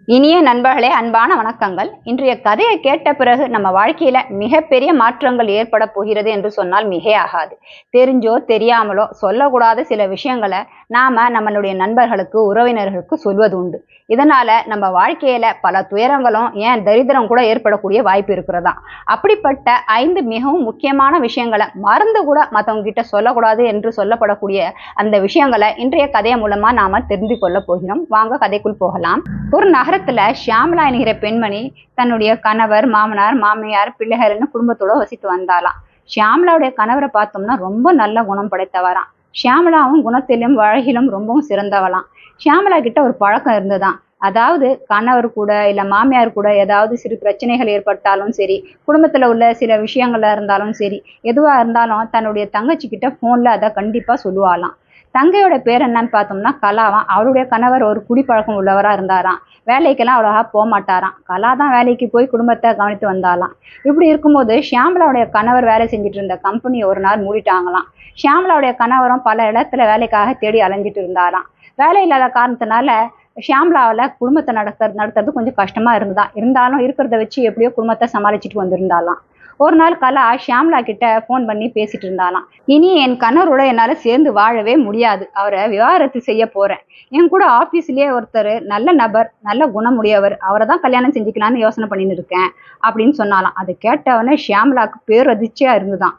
இனிய நண்பர்களே, அன்பான வணக்கங்கள். இன்றைய கதையை கேட்ட பிறகு நம்ம வாழ்க்கையில மிகப்பெரிய மாற்றங்கள் ஏற்பட போகிறது என்று சொன்னால் மிகையாகாது. தெரிஞ்சோ தெரியாமலோ சொல்லக்கூடாத சில விஷயங்களை நாம நம்மளுடைய நண்பர்களுக்கு, உறவினர்களுக்கு சொல்வது உண்டு. இதனால நம்ம வாழ்க்கையில பல துயரங்களும், ஏன் தரித்திரம் கூட ஏற்படக்கூடிய வாய்ப்பு இருக்கிறதா. அப்படிப்பட்ட 5 மிகவும் முக்கியமான விஷயங்களை மறந்து கூட மற்றவங்க கிட்ட சொல்லக்கூடாது என்று சொல்லப்படக்கூடிய அந்த விஷயங்களை இன்றைய கதை மூலமா நாம தெரிந்து கொள்ள போகிறோம். வாங்க கதைக்குள் போகலாம். ஒரு நகரத்துல ஷியாமளா என்கிற பெண்மணி தன்னுடைய கணவர், மாமனார், மாமியார், பிள்ளைகள்னு குடும்பத்தோட வசித்து வந்தாலாம். ஷியாமளாவுடைய கணவரை பார்த்தோம்னா ரொம்ப நல்ல குணம் படைத்தவராம். ஷியாமளாவும் குணத்திலும் அழகிலும் ரொம்பவும் சிறந்தவளாம். ஷியாமளா கிட்ட ஒரு பழக்கம் இருந்துதான். அதாவது கணவர் கூட இல்ல மாமியார் கூட ஏதாவது சிறு பிரச்சனைகள் ஏற்பட்டாலும் சரி, குடும்பத்துல உள்ள சில விஷயங்களா இருந்தாலும் சரி, எதுவா இருந்தாலும் தன்னுடைய தங்கச்சி கிட்ட போன்ல அதை கண்டிப்பா சொல்லுவாளாம். தங்கையோட பேர் என்னன்னு பார்த்தோம்னா கலாவாம். அவருடைய கணவர் ஒரு குடிப்பழக்கம் உள்ளவரா இருந்தாராம். வேலைக்கெல்லாம் அவ்வளவா போக மாட்டாராம். கலா தான் வேலைக்கு போய் குடும்பத்தை கவனித்து வந்தாலாம். இப்படி இருக்கும்போது ஷியாமளாவுடைய கணவர் வேலை செஞ்சுட்டு இருந்த கம்பெனி ஒரு நாள் மூடிட்டாங்களாம். ஷியாமளாவுடைய கணவரும் பல இடத்துல வேலைக்காக தேடி அலைஞ்சிட்டு இருந்தாராம். வேலை இல்லாத காரணத்தினால ஷியாமளாவில் குடும்பத்தை நடத்துறது கொஞ்சம் கஷ்டமா இருந்தாலும் இருக்கிறத வச்சு எப்படியோ குடும்பத்தை சமாளிச்சுட்டு வந்திருந்தாலாம். ஒரு நாள் கலா ஷியாமளா கிட்ட போன் பண்ணி பேசிட்டு இருந்தாலாம். இனி என் கணவரோட என்னால சேர்ந்து வாழவே முடியாது, அவரை விவாகரத்து செய்ய போறேன். என் கூட ஆபீஸ்லயே ஒருத்தர் நல்ல நபர், நல்ல குணமுடையவர், அவரை தான் கல்யாணம் செஞ்சுக்கலான்னு யோசனை பண்ணின்னு இருக்கேன் அப்படின்னு சொன்னாலாம். அதை கேட்டவனே ஷியாமளாக்கு பேரதிர்ச்சியா இருந்துதான்.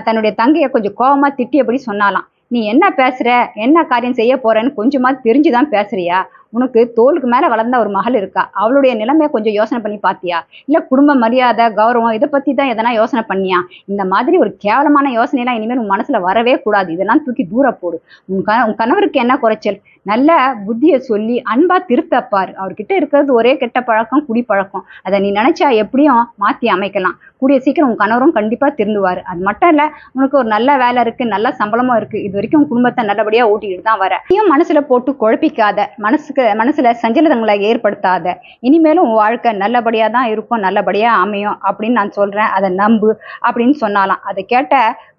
தன்னுடைய தங்கையை கொஞ்சம் கோபமா திட்டியபடி சொன்னாலாம். நீ என்ன பேசுற, என்ன காரியம் செய்ய போறேன்னு கொஞ்சமா தெரிஞ்சுதான் பேசுறியா? உனக்கு தோளுக்கு மேல வளர்ந்த ஒரு மகள் இருக்கா, அவளுடைய நிலைமையை கொஞ்சம் யோசனை பண்ணி பாத்தியா? இல்ல குடும்ப மரியாதை, கௌரவம் இதை பத்தி தான் எதனா யோசனை பண்ணியா? இந்த மாதிரி ஒரு கேவலமான யோசனை எல்லாம் இனிமேல் உன் மனசுல வரவே கூடாது. இதெல்லாம் தூக்கி தூர போடு. உன் கணவருக்கு என்ன குறைச்சல்? நல்ல புத்தியை சொல்லி அன்பா திருத்தப்பார். அவர்கிட்ட இருக்கிறது ஒரே கெட்ட பழக்கம், குடிப்பழக்கம். அதை நீ நினைச்சா எப்படியும் மாத்தி அமைக்கலாம். கூடிய சீக்கிரம் உன் கணவரும் கண்டிப்பா திருந்துவாரு. அது மட்டும் இல்ல, உனக்கு ஒரு நல்ல வேலை இருக்கு, நல்ல சம்பளமும் இருக்கு. இது வரைக்கும் குடும்பத்தை நல்லபடியா ஓட்டிட்டு தான் வர. நீயும் மனசுல போட்டு குழப்பிக்காத, மனசுல சஞ்சலங்களை ஏற்படுத்தாத. இனிமேலும் உன் வாழ்க்கை நல்லபடியா தான் இருக்கும், நல்லபடியா அமையும் அப்படின்னு நான் சொல்றேன், அதை நம்பு அப்படின்னு சொன்னாலாம். அதை கேட்ட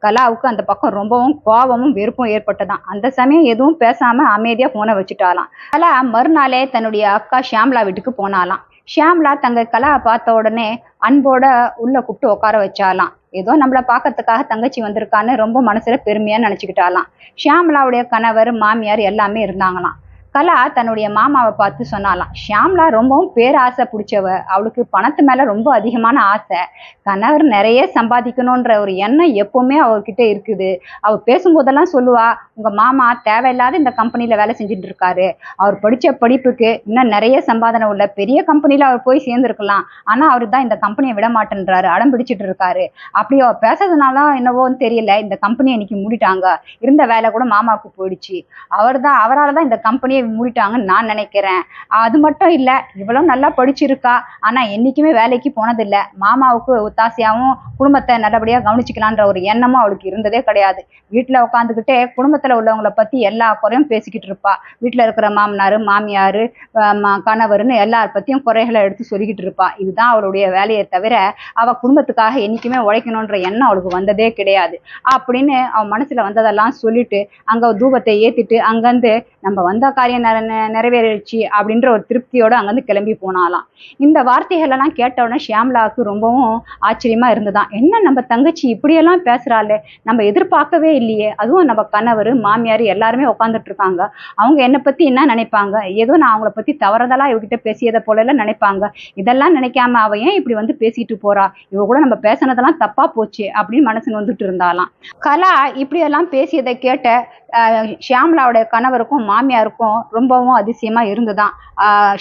கலாவுக்கு அந்த பக்கம் ரொம்பவும் கோபமும் வெறுப்பும் ஏற்பட்டதான். அந்த சமயம் எதுவும் பேசாம அமைதியா போனை வச்சுட்டாலாம். கலா மறுநாளே தன்னுடைய அக்கா ஷியாமளா வீட்டுக்கு போனாலாம். ஷியாமளா தங்க கலாவை பார்த்த உடனே அன்போட உள்ள கூப்பிட்டு உட்கார வச்சாலாம். ஏதோ நம்மளை பார்க்கறதுக்காக தங்கச்சி வந்திருக்கான்னு ரொம்ப மனசுல பெருமையா நினைச்சுக்கிட்டாலாம். ஷியாமளாவுடைய கணவர், மாமியார் எல்லாமே இருந்தாங்களாம். கலா தன்னுடைய மாமாவை பார்த்து சொன்னாலாம். ஷியாமளா ரொம்பவும் பேராசை பிடிச்சவ, அவளுக்கு பணத்து மேல ரொம்ப அதிகமான ஆசை. கணவர் நிறைய சம்பாதிக்கணும்ன்ற ஒரு எண்ணம் எப்பவுமே அவர்கிட்ட இருக்குது. அவ பேசும்போதெல்லாம் சொல்லுவா, உங்க மாமா தேவையில்லாத இந்த கம்பெனில வேலை செஞ்சுட்டு இருக்காரு, அவர் படிச்ச படிப்புக்கு இன்னும் நிறைய சம்பாதனை உள்ள பெரிய கம்பெனில அவர் போய் சேர்ந்திருக்கலாம், ஆனா அவரு தான் இந்த கம்பெனியை விட மாட்டேன்றாரு, அடம் பிடிச்சிட்டு இருக்காரு. அப்படி அவ பேசுறதுனால என்னவோன்னு தெரியல, இந்த கம்பெனியை இன்னைக்கு மூடிட்டாங்க, இருந்த வேலை கூட மாமாவுக்கு போயிடுச்சு. அவரால் தான் இந்த கம்பெனியை மூடிட்டாங்கன்னு நான் நினைக்கிறேன். அது மட்டும் இல்ல, இவ்வளவு நல்லா படிச்சிருக்கா, ஆனா என்னைக்குமே வேலைக்கு போனதில்லை. மாமாவுக்கு ஒத்தாசையாவும் குடும்பத்தை நல்லபடியா கவனிச்சுக்கலான்ற ஒரு எண்ணமும் அவளுக்கு இருந்ததே கிடையாது. வீட்டுல உட்காந்துக்கிட்டே குடும்பத்துல உள்ளவங்களை பத்தி எல்லா குறையும் பேசிக்கிட்டு இருப்பா. வீட்டுல இருக்கிற மாமனாரு, மாமியாரு, கணவர்னு எல்லார் பத்தியும் குறைகளை எடுத்து சொல்லிக்கிட்டு இருப்பா. இதுதான் அவளுடைய வேலையை தவிர அவ குடும்பத்துக்காக என்னைக்குமே உழைக்கணும்ன்ற எண்ணம் அவளுக்கு வந்ததே கிடையாது. அப்படின்னு அவ மனசுல வந்ததெல்லாம் சொல்லிட்டு அங்க தூபத்தை ஏத்திட்டு அங்கிருந்து நம்ம வந்த காரியம் நிறைவேறிடுச்சு அப்படின்ற ஒரு திருப்தியோட அங்கிருந்து கிளம்பி போனாலாம். இந்த வார்த்தைகள் எல்லாம் கேட்ட உடனே ஷியாமளாவுக்கு ரொம்பவும் ஆச்சரியமா இருந்துதான். என்ன நம்ம தங்கச்சி இப்படியெல்லாம் பேசுறாளே, நம்ம எதிர்பார்க்கவே இல்லையே. அதுவும் நம்ம கணவர், மாமியார் எல்லாருமே உட்காந்துட்டு இருக்காங்க. அவங்க என்னை பத்தி என்ன நினைப்பாங்க, ஏதோ நான் அவங்கள பத்தி தவறுதலா இவகிட்ட பேசியதை போல எல்லாம் நினைப்பாங்க. இதெல்லாம் நினைக்காம அவ ஏன் இப்படி வந்து பேசிட்டு போறா, இவ கூட நம்ம பேசினதெல்லாம் தப்பா போச்சு அப்படின்னு மனசு வந்துட்டு இருந்தாலாம். கலா இப்படியெல்லாம் பேசியதை கேட்ட ஷியாமளாவுடைய கணவருக்கும் மாமியாருக்கும் ரொம்பவும் அதிசயமா இருந்துதான்.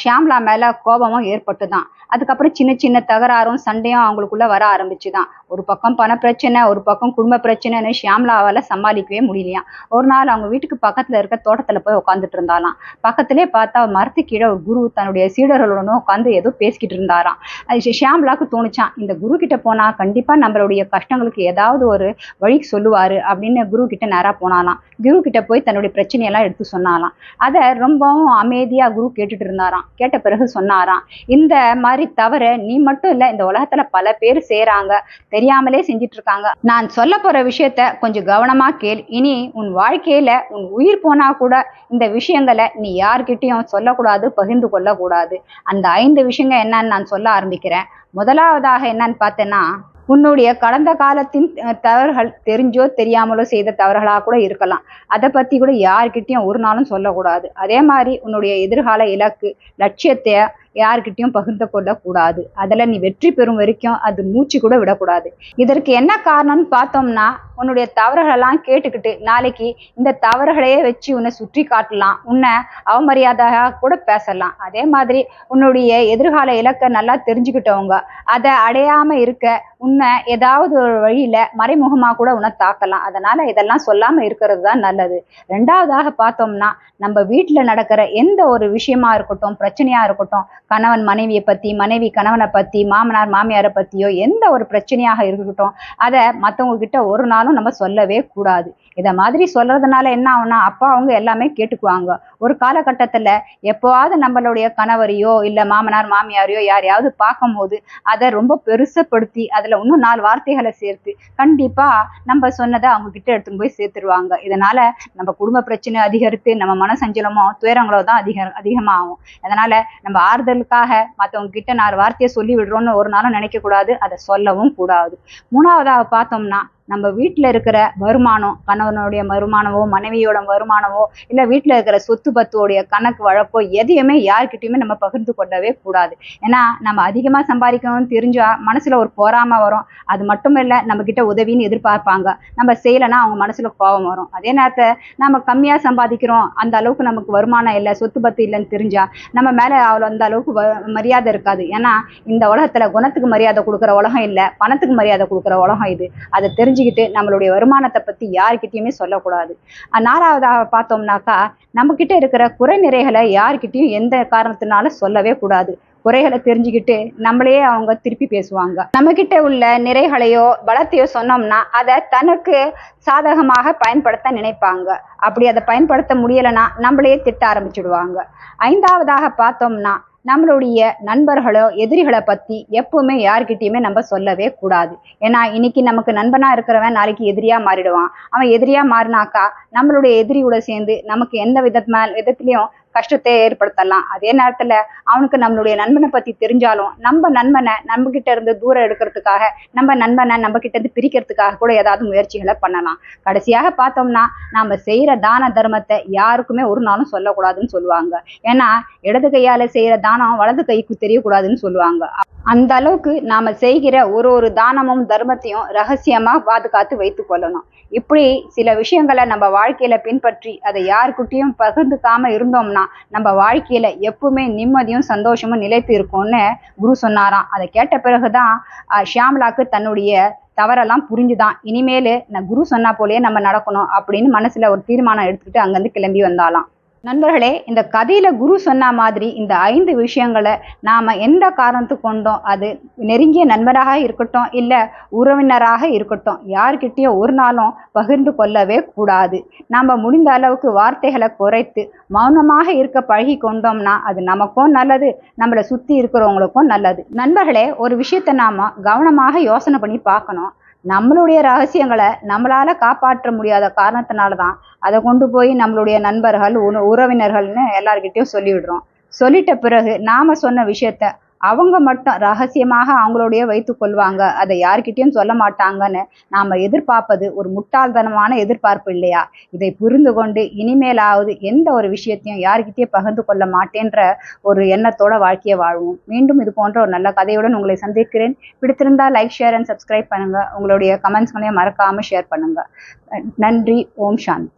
ஷியாமளா மேல கோபமும் ஏற்பட்டுதான். அதுக்கப்புறம் சின்ன சின்ன தகராறும் சண்டையும் அவங்களுக்குள்ள வர ஆரம்பிச்சுதான். ஒரு பக்கம் பண பிரச்சனை, ஒரு பக்கம் குடும்ப பிரச்சனைன்னு ஷியாமளாவால சமாளிக்கவே முடியலையா. ஒரு நாள் அவங்க வீட்டுக்கு பக்கத்துல இருக்க தோட்டத்துல போய் உட்காந்துட்டு இருந்தாலாம். பக்கத்திலே பார்த்தா மரத்து கீழே ஒரு குரு தன்னுடைய சீடர்களுடனும் உட்காந்து ஏதோ பேசிக்கிட்டு இருந்தாராம். அது ஷியாமளாவுக்கு தோணுச்சான், இந்த குரு கிட்ட போனா கண்டிப்பா நம்மளுடைய கஷ்டங்களுக்கு ஏதாவது ஒரு வழி சொல்லுவாரு அப்படின்னு குரு கிட்ட நேரா போனாலாம். குரு கிட்ட போய் தன்னுடைய பிரச்சனையெல்லாம் எடுத்து சொன்னாலாம். அதை ரொம்பவும் அமைதியா குரு கேட்டுட்டு இருந்தாராம். கேட்ட பிறகு சொன்னாராம், இந்த மாதிரி தவிர நீ மட்டும் இல்ல, இந்த உலகத்துல பல பேர் செய்யறாங்க, தெரியாமலே செஞ்சிட்டு இருக்காங்க. நான் சொல்ல போற விஷயத்த கொஞ்சம் கவனமா கேள். இனி உன் வாழ்க்கையில உன் உயிர் போனா கூட இந்த விஷயங்களை நீ யார்கிட்டயும் சொல்லக்கூடாது, பகிர்ந்து கொள்ளக்கூடாது. அந்த 5 விஷயங்கள் என்னன்னு நான் சொல்ல ஆரம்பிக்கிறேன். முதலாவதாக என்னன்னு பார்த்தேன்னா, உன்னுடைய கடந்த காலத்தின் தவறுகள் தெரிஞ்சோ தெரியாமலோ செய்த தவறுகளா கூட இருக்கலாம். அதை பத்தி கூட யார்கிட்டயும் ஒரு நாளும் சொல்லக்கூடாது. அதே மாதிரி உன்னுடைய எதிர்கால இலக்கு, லட்சியத்தை யார்கிட்டயும் பகிர்ந்து கொள்ளக்கூடாது. அதுல நீ வெற்றி பெறும் வரைக்கும் அது மூச்சு கூட விடக்கூடாது. இதற்கு என்ன காரணம்னு பார்த்தோம்னா, உன்னுடைய தவறுகளெல்லாம் கேட்டுக்கிட்டு நாளைக்கு இந்த தவறுகளையே வச்சு உன்னை சுற்றி காட்டலாம், உன்னை அவமரியாதையாக கூட பேசலாம். அதே மாதிரி உன்னுடைய எதிர்கால இலக்கை நல்லா தெரிஞ்சுக்கிட்டவங்க அதை அடையாம இருக்க உன்னை ஏதாவது ஒரு வழியில மறைமுகமா கூட உன்னை தாக்கலாம். அதனால இதெல்லாம் சொல்லாம இருக்கிறது தான் நல்லது. ரெண்டாவதாக பார்த்தோம்னா, நம்ம வீட்டுல நடக்கிற எந்த ஒரு விஷயமா இருக்கட்டும், பிரச்சனையா இருக்கட்டும், கணவன் மனைவியை பத்தி, மனைவி கணவனை பத்தி, மாமனார் மாமியாரை பத்தியோ எந்த ஒரு பிரச்சனையாக இருக்கட்டும், அதை மற்றவங்க கிட்ட ஒரு நாளும் நம்ம சொல்லவே கூடாது. இதை மாதிரி சொல்றதுனால என்ன ஆகும்னா, அப்பா அவங்க எல்லாமே கேட்டுக்குவாங்க. ஒரு காலகட்டத்துல எப்போவாவது நம்மளுடைய கணவரையோ இல்ல மாமனார் மாமியாரையோ யாரையாவது பார்க்கும் போது அதை ரொம்ப பெருசப்படுத்தி அதுல இன்னும் 4 வார்த்தைகளை சேர்த்து கண்டிப்பா நம்ம சொன்னதை அவங்க கிட்ட எடுத்துன்னு போய் சேர்த்துருவாங்க. இதனால நம்ம குடும்ப பிரச்சனை அதிகரித்து நம்ம மனசஞ்சலமோ துயரங்களோ தான் அதிகமாகும். அதனால நம்ம ஆறுதலுக்காக மற்றவங்க கிட்ட 4 வார்த்தையை சொல்லி விடுறோம்னு ஒரு நாளும் நினைக்க கூடாது, அதை சொல்லவும் கூடாது. மூணாவதாக பார்த்தோம்னா, நம்ம வீட்டுல இருக்கிற வருமானம், கணவனுடைய வருமானமோ மனைவியோட வருமானமோ இல்ல வீட்டுல இருக்கிற சொத்து பத்துவோடைய கணக்கு வழக்கோ எதையுமே யார்கிட்டயுமே நம்ம பகிர்ந்து கொள்ளவே கூடாது. ஏன்னா நம்ம அதிகமா சம்பாதிக்கணும்னு தெரிஞ்சா மனசுல ஒரு பொறாமை வரும். அது மட்டும் இல்ல, நம்ம கிட்ட உதவின்னு எதிர்பார்ப்பாங்க. நம்ம செய்யலைன்னா அவங்க மனசுல கோபம் வரும். அதே நேரத்தை நம்ம கம்மியா சம்பாதிக்கிறோம், அந்த அளவுக்கு நமக்கு வருமானம் இல்லை, சொத்து பத்து இல்லைன்னு தெரிஞ்சா நம்ம மேல அவ்வளோ அந்த அளவுக்கு மரியாதை இருக்காது. ஏன்னா இந்த உலகத்துல குணத்துக்கு மரியாதை கொடுக்குற உலகம் இல்லை, பணத்துக்கு மரியாதை கொடுக்குற உலகம் இது. அதை தெரிஞ்சுக்கிட்டு நம்மளுடைய வருமானத்தை பத்தி யார்கிட்டயுமே சொல்லக்கூடாது. 4வதாக பார்த்தோம்னாக்கா, நம்ம கிட்ட இருக்கிற குறை நிறைகளை யார்கிட்டயும் எந்த காரணத்தினால சொல்லவே கூடாது. குறைகளை தெரிஞ்சுக்கிட்டு நம்மளையே அவங்க திருப்பி பேசுவாங்க. நம்ம கிட்ட உள்ள நிறைகளையோ பலத்தையோ சொன்னோம்னா அதை தனக்கு சாதகமாக பயன்படுத்த நினைப்பாங்க. அப்படி அதை பயன்படுத்த முடியலைன்னா நம்மளையே திட்ட ஆரம்பிச்சுடுவாங்க. 5வதாக பார்த்தோம்னா, நம்மளுடைய நண்பர்களோ எதிரிகளை பத்தி எப்பவுமே யார்கிட்டயுமே நம்ம சொல்லவே கூடாது. ஏன்னா இன்னைக்கு நமக்கு நண்பனா இருக்கிறவன் நாளைக்கு எதிரியா மாறிடுவான். அவன் எதிரியா மாறினாக்கா நம்மளுடைய எதிரியோட சேர்ந்து நமக்கு எந்த விதத்திலையும் கஷ்டத்தை ஏற்படுத்தலாம். அதே நேரத்துல அவனுக்கு நம்மளுடைய நண்பனை பத்தி தெரிஞ்சாலும் நம்ம நண்பனை நம்ம கிட்ட இருந்து தூரம் எடுக்கிறதுக்காக, நம்ம நண்பனை நம்ம கிட்ட இருந்து பிரிக்கிறதுக்காக கூட ஏதாவது முயற்சிகளை பண்ணலாம். கடைசியாக பார்த்தோம்னா, நாம செய்யற தான தர்மத்தை யாருக்குமே ஒரு நாளும் சொல்லக்கூடாதுன்னு சொல்லுவாங்க. ஏன்னா இடது கையால செய்யற தானம் வலது கைக்கு தெரியக்கூடாதுன்னு சொல்லுவாங்க. அந்த அளவுக்கு நாம செய்கிற ஒரு தானமும் தர்மத்தையும் ரகசியமா பாதுகாத்து வைத்து கொள்ளணும். இப்படி சில விஷயங்களை நம்ம வாழ்க்கையில பின்பற்றி அதை யாருக்கிட்டையும் பகிர்ந்துக்காம இருந்தோம்னா நம்ம வாழ்க்கையில எப்பவுமே நிம்மதியும் சந்தோஷமும் நிலைத்து இருக்கும்னு குரு சொன்னாராம். அதை கேட்ட பிறகுதான் ஷியாமளாக்கு தன்னுடைய தவறெல்லாம் புரிஞ்சுதான். இனிமேலு நான் குரு சொன்னா போலயே நம்ம நடக்கணும் அப்படின்னு மனசுல ஒரு தீர்மானம் எடுத்துக்கிட்டு அங்கிருந்து கிளம்பி வந்தாலாம். நண்பர்களே, இந்த கதையில குரு சொன்ன மாதிரி இந்த 5 விஷயங்களை நாம எந்த காரணத்துக்கு கொண்டோம், அது நெருங்கிய நண்பராக இருக்கட்டும் இல்ல உறவினராக இருக்கட்டும், யார்கிட்டயும் ஒரு நாளும் பகிர்ந்து கொள்ளவே கூடாது. நாம முடிந்த அளவுக்கு வார்த்தைகளை குறைத்து மௌனமாக இருக்க பழகி கொண்டோம்னா அது நமக்கும் நல்லது, நம்மளை சுத்தி இருக்கிறவங்களுக்கும் நல்லது. நண்பர்களே, ஒரு விஷயத்த நாம கவனமாக யோசனை பண்ணி பார்க்கணும். நம்மளுடைய ரகசியங்களை நம்மளால காப்பாற்ற முடியாத காரணத்தினாலதான் அதை கொண்டு போய் நம்மளுடைய நண்பர்கள் உறவினர்கள்னு எல்லார்கிட்டையும் சொல்லிவிடுறோம். சொல்லிட்ட பிறகு நாம சொன்ன விஷயத்த அவங்க மட்டும் ரகசியமாக அவங்களுடைய வைத்து கொள்வாங்க, அதை யார்கிட்டயும் சொல்ல மாட்டாங்கன்னு நாம எதிர்பார்ப்பது ஒரு முட்டாள்தனமான எதிர்பார்ப்பு இல்லையா? இதை புரிந்து கொண்டு இனிமேலாவது எந்த ஒரு விஷயத்தையும் யார்கிட்டயும் பகிர்ந்து கொள்ள மாட்டேன்ற ஒரு எண்ணத்தோட வாழ்க்கையை வாழ்வோம். மீண்டும் இது போன்ற ஒரு நல்ல கதையுடன் உங்களை சந்திக்கிறேன். பிடித்திருந்தா லைக், ஷேர் அண்ட் சப்ஸ்கிரைப் பண்ணுங்க. உங்களுடைய கமெண்ட்ஸ்களையும் மறக்காம ஷேர் பண்ணுங்க. நன்றி. ஓம் சாந்தி.